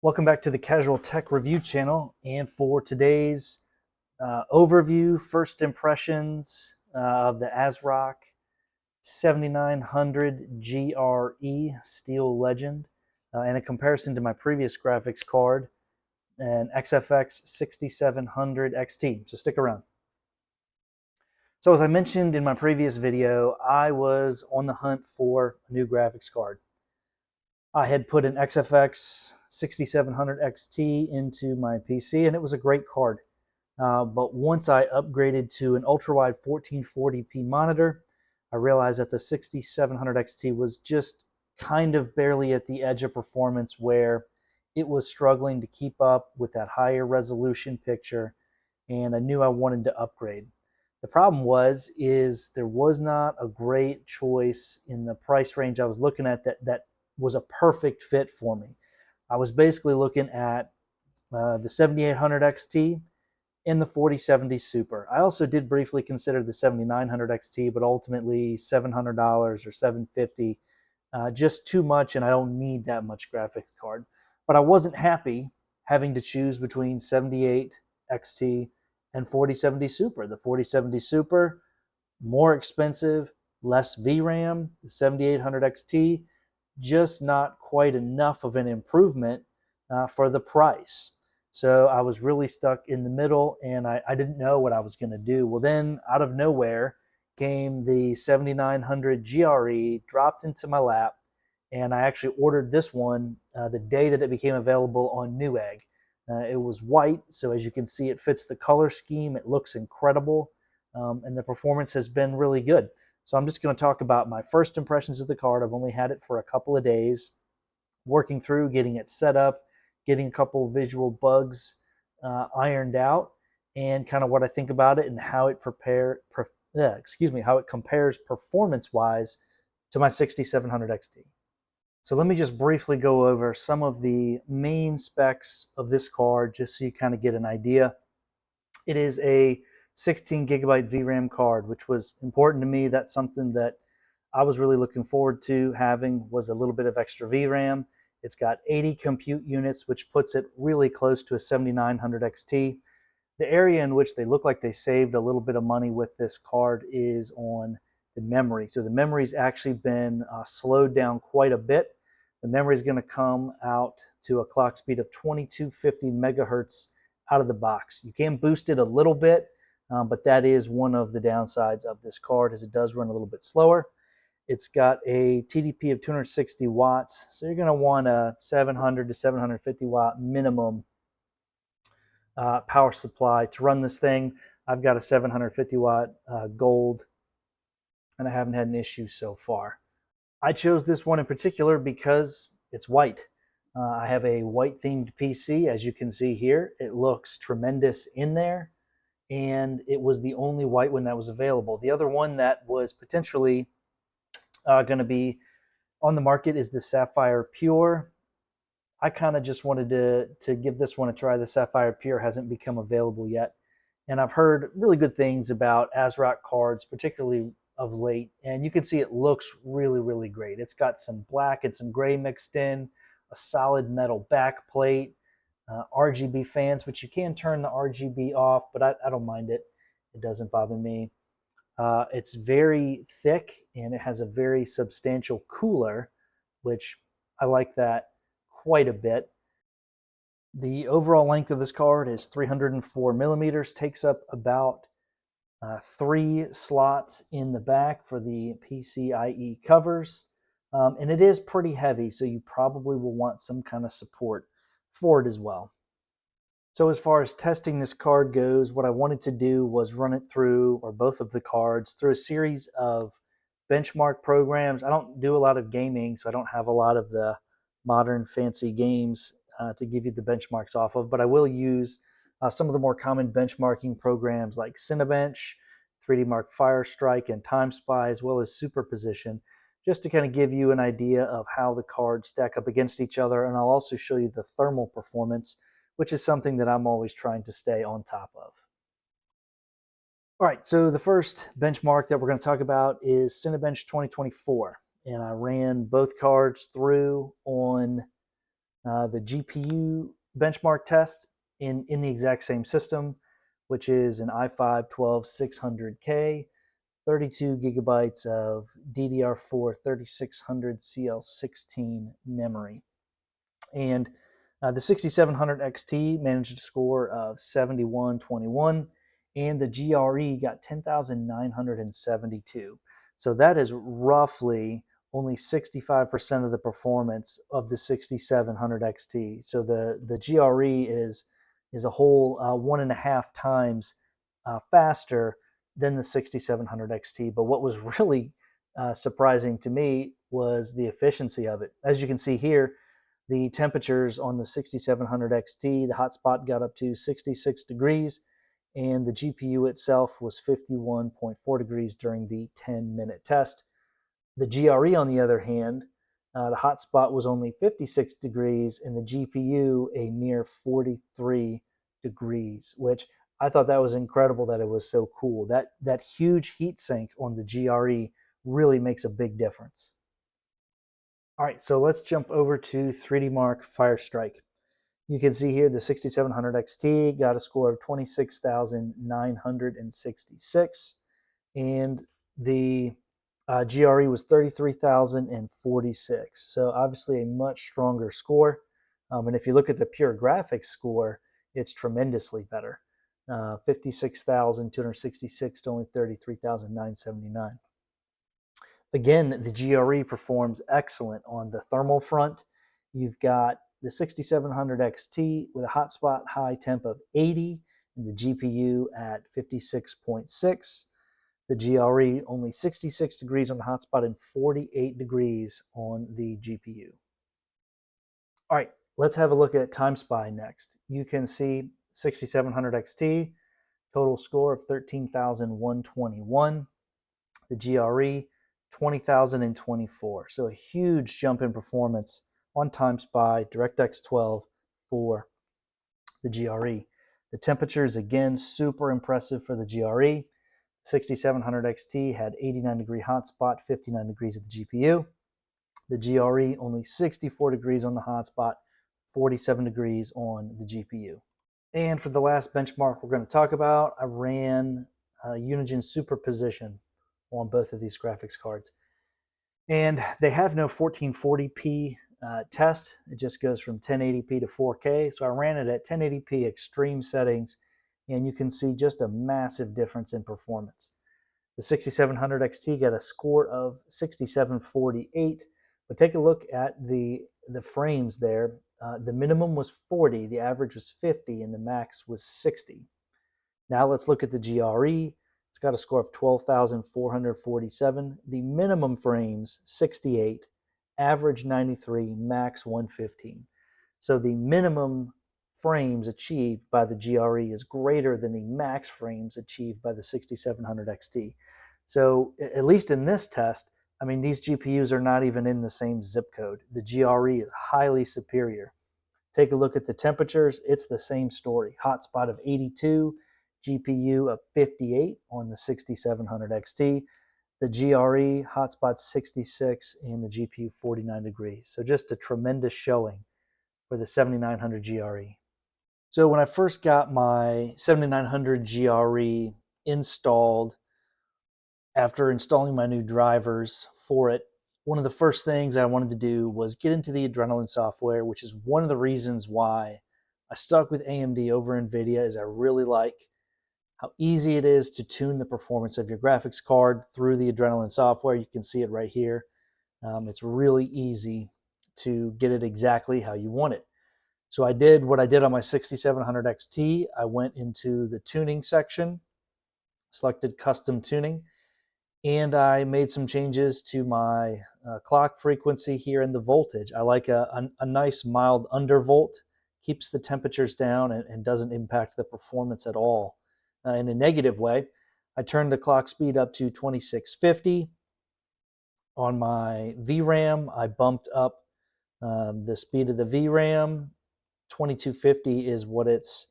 Welcome back to the Casual Tech Review channel. And for today's overview, first impressions of the Asrock 7900 GRE Steel Legend, and a comparison to my previous graphics card, an XFX 6700 XT. So stick around. So as I mentioned in my previous video, I was on the hunt for a new graphics card. I had put an XFX 6700 XT into my PC, and it was a great card. But once I upgraded to an ultra-wide 1440p monitor, I realized that the 6700 XT was just kind of barely at the edge of performance where it was struggling to keep up with that higher resolution picture, and I knew I wanted to upgrade. The problem is there was not a great choice in the price range I was looking at that was a perfect fit for me. I was basically looking at the 7800 XT and the 4070 Super. I also did briefly consider the 7900 XT, but ultimately $700 or $750, just too much, and I don't need that much graphics card. But I wasn't happy having to choose between 78 XT and 4070 Super. The 4070 Super, more expensive, less VRAM. The 7800 XT, just not quite enough of an improvement for the price. So I was really stuck in the middle, and I didn't know what I was going to do. Well, then out of nowhere came the 7900 GRE, dropped into my lap, and I actually ordered this one the day that it became available on Newegg. It was white, so as you can see, it fits the color scheme. It looks incredible, and the performance has been really good. So I'm just going to talk about my first impressions of the card. I've only had it for a couple of days, working through, getting it set up, getting a couple of visual bugs ironed out, and kind of what I think about it and how it how it compares performance-wise to my 6700 XT. So let me just briefly go over some of the main specs of this card just so you kind of get an idea. It is a 16 gigabyte VRAM card, which was important to me. That's something that I was really looking forward to having, was a little bit of extra VRAM. It's got 80 compute units, which puts it really close to a 7900 XT. The area in which they look like they saved a little bit of money with this card is on the memory. So the memory's actually been slowed down quite a bit. The memory is going to come out to a clock speed of 2250 megahertz out of the box. You can boost it a little bit, but that is one of the downsides of this card, as it does run a little bit slower. It's got a TDP of 260 watts, so you're going to want a 700 to 750 watt minimum power supply to run this thing. I've got a 750 watt gold, and I haven't had an issue so far. I chose this one in particular because it's white. I have a white themed PC, as you can see here. It looks tremendous in there, and it was the only white one that was available. The other one that was potentially going to be on the market is the Sapphire Pure. I kind of just wanted to give this one a try. The Sapphire Pure hasn't become available yet, and I've heard really good things about Asrock cards, particularly of late, and you can see it looks really, really great. It's got some black and some gray mixed in, a solid metal back plate, RGB fans, which you can turn the RGB off, but I don't mind it. It doesn't bother me. It's very thick, and it has a very substantial cooler, which I like that quite a bit. The overall length of this card is 304 millimeters, takes up about 3 slots in the back for the PCIe covers, and it is pretty heavy, so you probably will want some kind of support for it as well. So as far as testing this card goes, what I wanted to do was run it through, or both of the cards, through a series of benchmark programs. I don't do a lot of gaming, so I don't have a lot of the modern fancy games to give you the benchmarks off of, but I will use some of the more common benchmarking programs like Cinebench, 3D Mark Firestrike, and TimeSpy, as well as Superposition, just to kind of give you an idea of how the cards stack up against each other. And I'll also show you the thermal performance, which is something that I'm always trying to stay on top of. All right, so the first benchmark that we're going to talk about is Cinebench 2024. And I ran both cards through on The GPU benchmark test in the exact same system, which is an i5-12600K, 32 gigabytes of DDR4 3600 CL16 memory. And the 6700 XT managed a score of 7121, and the GRE got 10,972. So that is roughly only 65% of the performance of the 6700 XT. So the GRE is a whole 1.5 times faster than the 6700 XT. But what was really surprising to me was the efficiency of it. As you can see here, the temperatures on the 6700 XT, the hotspot got up to 66 degrees, and the GPU itself was 51.4 degrees during the 10-minute test. The GRE, on the other hand, the hotspot was only 56 degrees, and the GPU a mere 43 degrees, which I thought that was incredible that it was so cool. That huge heat sink on the GRE really makes a big difference. All right, so let's jump over to 3D Mark Firestrike. You can see here the 6700 XT got a score of 26,966, and the GRE was 33,046. So obviously a much stronger score. And if you look at the pure graphics score, it's tremendously better. 56,266 to only 33,979. Again, the GRE performs excellent on the thermal front. You've got the 6700 XT with a hotspot high temp of 80 and the GPU at 56.6. The GRE only 66 degrees on the hotspot and 48 degrees on the GPU. All right, let's have a look at TimeSpy next. You can see 6700 XT, total score of 13,121. The GRE 20,024. So a huge jump in performance on TimeSpy DirectX 12 for the GRE. The temperatures, again, super impressive for the GRE. 6700 XT had 89 degree hotspot, 59 degrees at the GPU. The GRE only 64 degrees on the hotspot, 47 degrees on the GPU. And for the last benchmark we're going to talk about, I ran Unigine superposition on both of these graphics cards. And they have no 1440p test. It just goes from 1080p to 4K. So I ran it at 1080p extreme settings, and you can see just a massive difference in performance. The 6700 XT got a score of 6748, but take a look at the frames there. The minimum was 40, the average was 50, and the max was 60. Now let's look at the GRE. It's got a score of 12,447. The minimum frames, 68, average 93, max 115. So the minimum frames achieved by the GRE is greater than the max frames achieved by the 6700 XT. So at least in this test, I mean, these GPUs are not even in the same zip code. The GRE is highly superior. Take a look at the temperatures. It's the same story. Hotspot of 82, GPU of 58 on the 6700 XT. The GRE, hotspot 66, and the GPU 49 degrees. So just a tremendous showing for the 7900 GRE. So when I first got my 7900 GRE installed, after installing my new drivers for it, one of the first things I wanted to do was get into the Adrenaline software, which is one of the reasons why I stuck with AMD over NVIDIA, is I really like how easy it is to tune the performance of your graphics card through the Adrenaline software. You can see it right here. It's really easy to get it exactly how you want it. So I did what I did on my 6700 XT. I went into the tuning section, selected custom tuning, and I made some changes to my clock frequency here and the voltage. I like a nice mild undervolt, keeps the temperatures down and doesn't impact the performance at all in a negative way. I turned the clock speed up to 2650. On my VRAM, I bumped up the speed of the VRAM. 2250 is what it's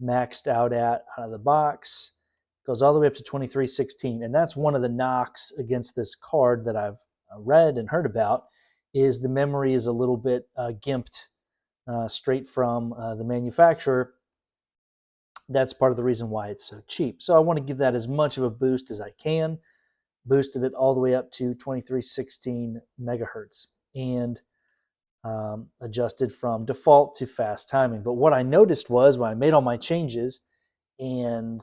maxed out of the box. Goes all the way up to 2316. And that's one of the knocks against this card that I've read and heard about, is the memory is a little bit gimped straight from the manufacturer. That's part of the reason why it's so cheap. So I want to give that as much of a boost as I can. Boosted it all the way up to 2316 megahertz and adjusted from default to fast timing. But what I noticed was when I made all my changes and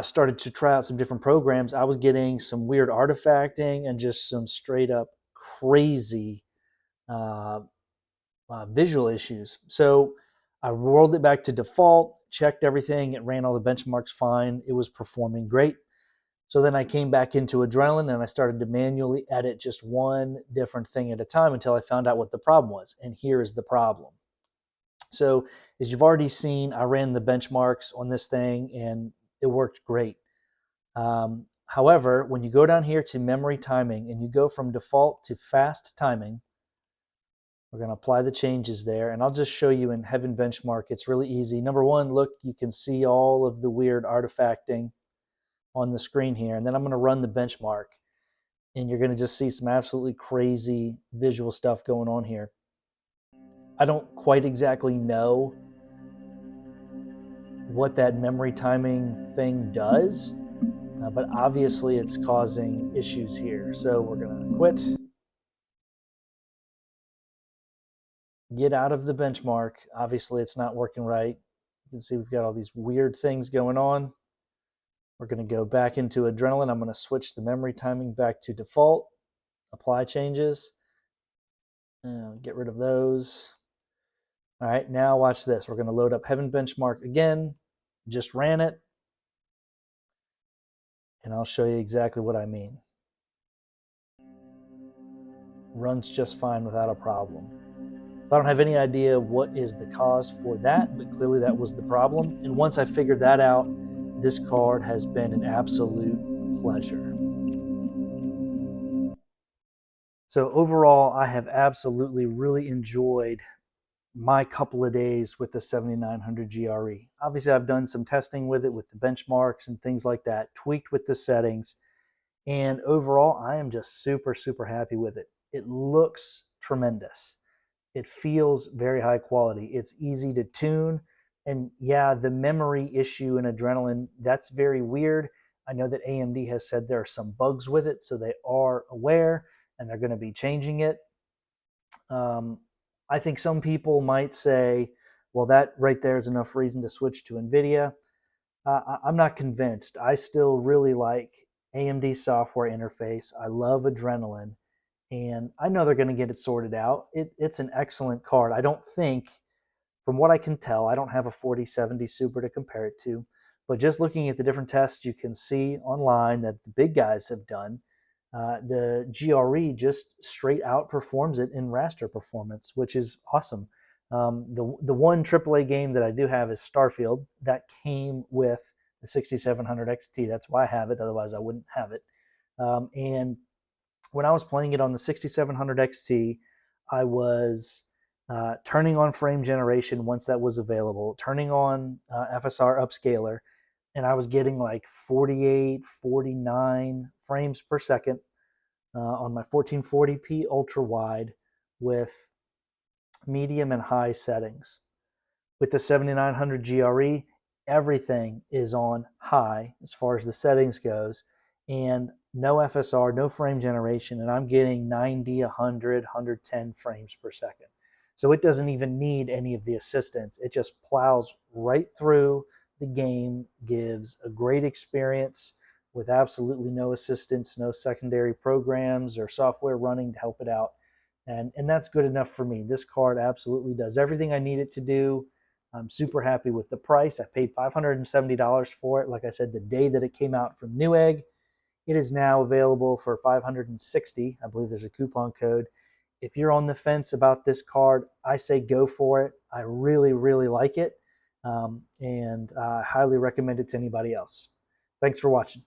started to try out some different programs, I was getting some weird artifacting and just some straight up crazy uh, visual issues. So I rolled it back to default, checked everything. It ran all the benchmarks fine. It was performing great. So then I came back into Adrenaline and I started to manually edit just one different thing at a time until I found out what the problem was. And here is the problem. So as you've already seen, I ran the benchmarks on this thing and it worked great. However, when you go down here to memory timing and you go from default to fast timing, we're going to apply the changes there. And I'll just show you in Heaven Benchmark. It's really easy. Number one, look, you can see all of the weird artifacting on the screen here. And then I'm going to run the benchmark. And you're going to just see some absolutely crazy visual stuff going on here. I don't quite exactly know what that memory timing thing does, but obviously it's causing issues here. So we're going to quit, get out of the benchmark. Obviously it's not working right. You can see we've got all these weird things going on. We're going to go back into Adrenaline. I'm going to switch the memory timing back to default, apply changes, get rid of those. All right, now watch this. We're going to load up Heaven Benchmark again. Just ran it. And I'll show you exactly what I mean. Runs just fine without a problem. I don't have any idea what is the cause for that, but clearly that was the problem. And once I figured that out, this card has been an absolute pleasure. So overall, I have absolutely really enjoyed my couple of days with the 7900 GRE. Obviously, I've done some testing with it with the benchmarks and things like that, tweaked with the settings. And overall, I am just super, super happy with it. It looks tremendous. It feels very high quality. It's easy to tune. And yeah, the memory issue in Adrenaline, that's very weird. I know that AMD has said there are some bugs with it, so they are aware and they're going to be changing it. I think some people might say, well, that right there is enough reason to switch to NVIDIA. I'm not convinced. I still really like AMD software interface. I love Adrenaline, and I know they're going to get it sorted out. It's an excellent card. I don't think, from what I can tell, I don't have a 4070 Super to compare it to, but just looking at the different tests you can see online that the big guys have done, the GRE just straight outperforms it in raster performance, which is awesome. The one AAA game that I do have is Starfield. That came with the 6700 XT. That's why I have it. Otherwise, I wouldn't have it. And when I was playing it on the 6700 XT, I was turning on frame generation once that was available, turning on FSR upscaler, and I was getting like 48, 49 frames per second on my 1440p ultra wide with medium and high settings. With the 7900 GRE, everything is on high as far as the settings goes, and no FSR, no frame generation, and I'm getting 90, 100, 110 frames per second. So it doesn't even need any of the assistance. It just plows right through the game, gives a great experience with absolutely no assistance, no secondary programs or software running to help it out. And that's good enough for me. This card absolutely does everything I need it to do. I'm super happy with the price. I paid $570 for it. Like I said, the day that it came out from Newegg. It is now available for $560. I believe there's a coupon code. If you're on the fence about this card, I say go for it. I really, really like it, and I highly recommend it to anybody else. Thanks for watching.